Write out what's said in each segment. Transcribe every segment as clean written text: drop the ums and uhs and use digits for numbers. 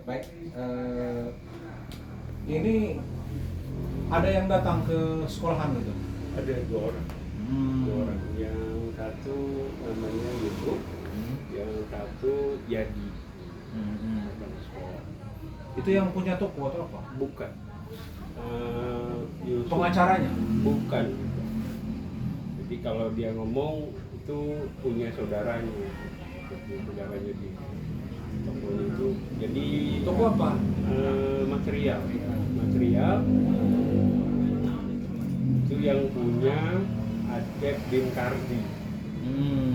Baik. Ini ada yang datang ke sekolahan gitu. Ada dua orang. Dua orang. Yang satu namanya Yusuf, yang satu Yadi. Anak sekolah. Itu yang punya toko atau apa? Bukan. Yusuf, Pengacaranya? bukan. Jadi kalau dia ngomong itu punya saudaranya. Saudaranya di tokonya itu. Jadi Toko apa? material itu yang punya Acep bin Kardi,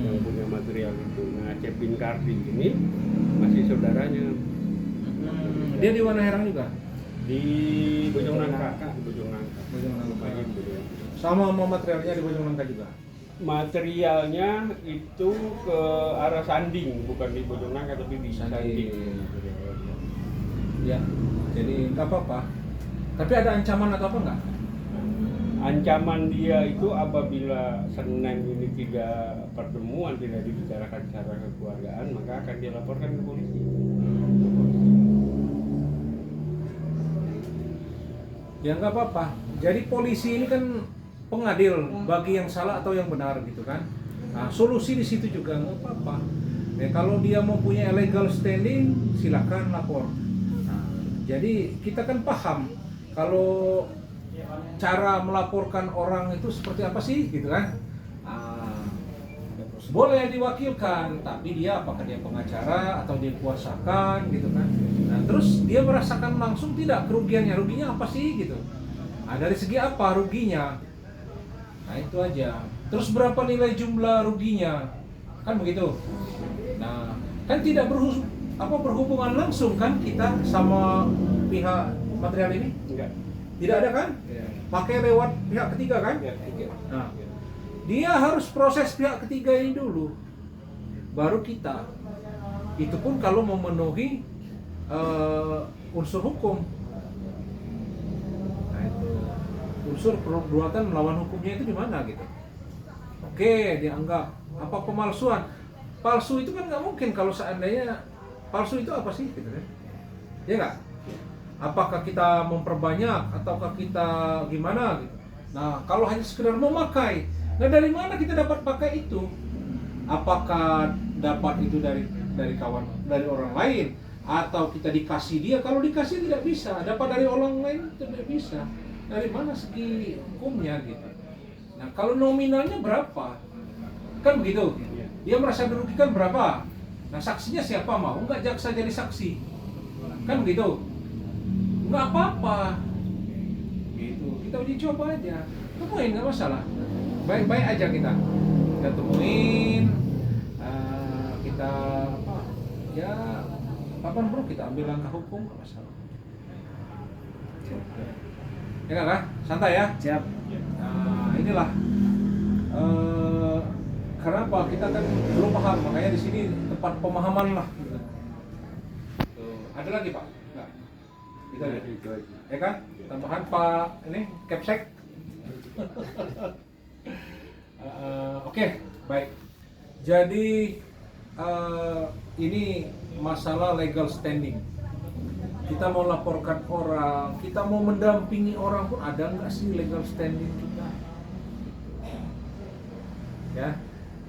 yang punya material itu. Nah, Acep bin Kardi ini masih saudaranya. Dia di Wanaherang juga? Di Bojongnangka. Bojongnangka. Rumahnya di Bojongnangka. Sama materialnya di Bojongnangka juga? Materialnya itu ke arah Sanding, bukan di Bojongnangka tapi di Sanding. Ya, jadi nggak apa-apa. Tapi ada ancaman atau apa nggak? Ancaman dia itu apabila Senin ini tidak pertemuan, tidak dibicarakan secara kekeluargaan, maka akan dilaporkan ke polisi. Ya nggak apa-apa. Jadi polisi ini kan pengadil bagi yang salah atau yang benar gitu kan. Nah, solusi di situ juga nggak apa-apa. Ya, kalau dia mempunyai legal standing, silakan lapor. Nah, jadi kita kan paham kalau cara melaporkan orang itu seperti apa sih gitu kan. Nah, boleh diwakilkan, tapi dia apakah dia pengacara atau dia kuasakan gitu kan. Nah, terus dia merasakan langsung tidak kerugiannya, ruginya apa sih gitu. Nah, dari segi apa ruginya? Nah, itu aja. Terus berapa nilai jumlah ruginya? Kan begitu. Nah, kan tidak berhubungan langsung kan kita sama pihak material ini? Enggak. Tidak ada kan? Ya. Pakai lewat pihak ketiga kan? Ya, tiga. Nah, dia harus proses pihak ketiga ini dulu, baru kita. Itu pun kalau memenuhi unsur hukum. Nah, itu unsur perbuatan melawan hukumnya itu di mana gitu? Oke, dianggap apa pemalsuan? Palsu itu kan nggak mungkin kalau seandainya palsu itu apa sih gitu kan? Ya nggak? Apakah kita memperbanyak ataukah kita gimana gitu? Nah, kalau hanya sekedar memakai, nah dari mana kita dapat pakai itu? Apakah dapat itu dari orang lain atau kita dikasih dia? Kalau dikasih tidak bisa, dapat dari orang lain tidak bisa. Dari mana segi hukumnya gitu? Nah, kalau nominalnya berapa? Kan begitu. Dia merasa dirugikan berapa? Nah, saksinya siapa mau? Enggak jaksa jadi saksi. Kan begitu. Enggak apa-apa. Gitu. Kita uji coba aja. Temuin nggak masalah. Baik-baik aja kita temuin. Kita apa? Ya, kapan bro kita ambil langkah hukum nggak masalah. Ya nggak kah? Santai ya. Siap. Nah, inilah. Kenapa kita kan belum paham, makanya di sini tempat pemahaman lah. Gitu. Ada lagi Pak? Enggak. Kita lihat Itu aja. ya kan? Tambahan Pak ini Capsek. Oke, baik. Jadi ini masalah legal standing. Kita mau laporkan orang, kita mau mendampingi orang pun ada nggak sih legal standing kita? Ya,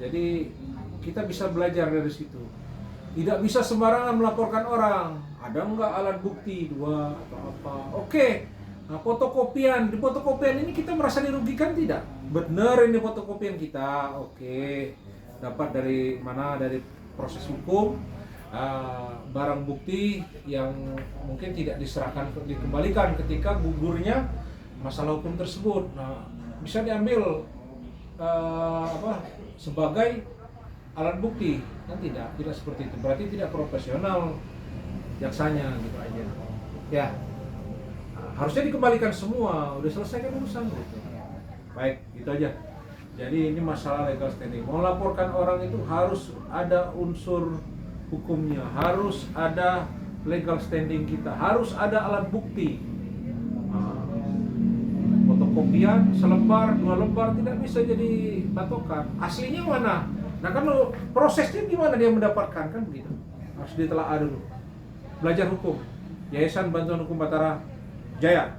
jadi kita bisa belajar dari situ. Tidak bisa sembarangan melaporkan orang. Ada nggak alat bukti 2 atau apa? Oke. Nah, fotokopian. Di fotokopian ini kita merasa dirugikan tidak? Benar ini fotokopian kita. Oke. Dapat dari mana? Dari proses hukum. Barang bukti yang mungkin tidak diserahkan, dikembalikan ketika gugurnya masalah hukum tersebut. Nah, bisa diambil sebagai alat bukti. Kan tidak seperti itu. Berarti tidak profesional jaksanya gitu aja. Ya. Harusnya dikembalikan semua, udah selesai kan urusan gitu. Baik, gitu aja. Jadi ini masalah legal standing. Mau laporkan orang itu harus ada unsur hukumnya, harus ada legal standing kita, harus ada alat bukti. Fotokopian selembar, 2 lembar tidak bisa jadi patokan. Aslinya mana? Nah kan prosesnya gimana dia mendapatkan kan begitu. Harus ditelaah dulu. belajar hukum, Yayasan Bantuan Hukum Batara Jaya.